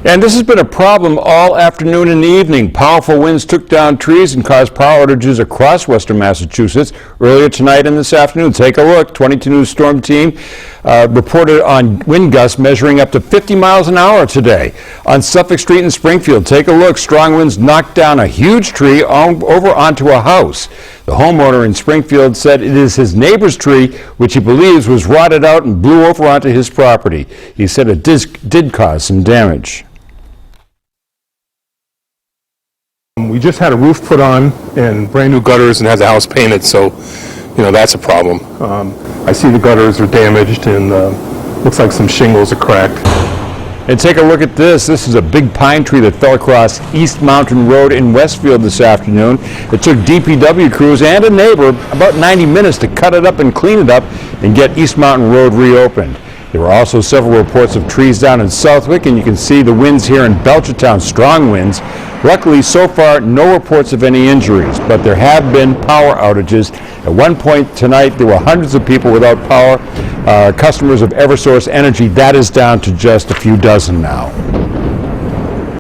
And this has been a problem all afternoon and evening. Powerful winds took down trees and caused power outages across western Massachusetts earlier tonight and this afternoon. Take a look. 22 News Storm Team reported on wind gusts measuring up to 50 miles an hour today. On Suffolk Street in Springfield, take a look. Strong winds knocked down a huge tree over onto a house. The homeowner in Springfield said it is his neighbor's tree, which he believes was rotted out and blew over onto his property. He said it did cause some damage. We just had a roof put on and brand new gutters and had the house painted, so that's a problem. I see the gutters are damaged and looks like some shingles are cracked. And take a look at this. This is a big pine tree that fell across East Mountain Road in Westfield this afternoon. It took DPW crews and a neighbor about 90 minutes to cut it up and clean it up and get East Mountain Road reopened. There were also several reports of trees down in Southwick, and you can see the winds here in Belchertown, strong winds. Luckily, so far, no reports of any injuries, but there have been power outages. At one point tonight, there were hundreds of people without power. Customers of Eversource Energy, that is down to just a few dozen now.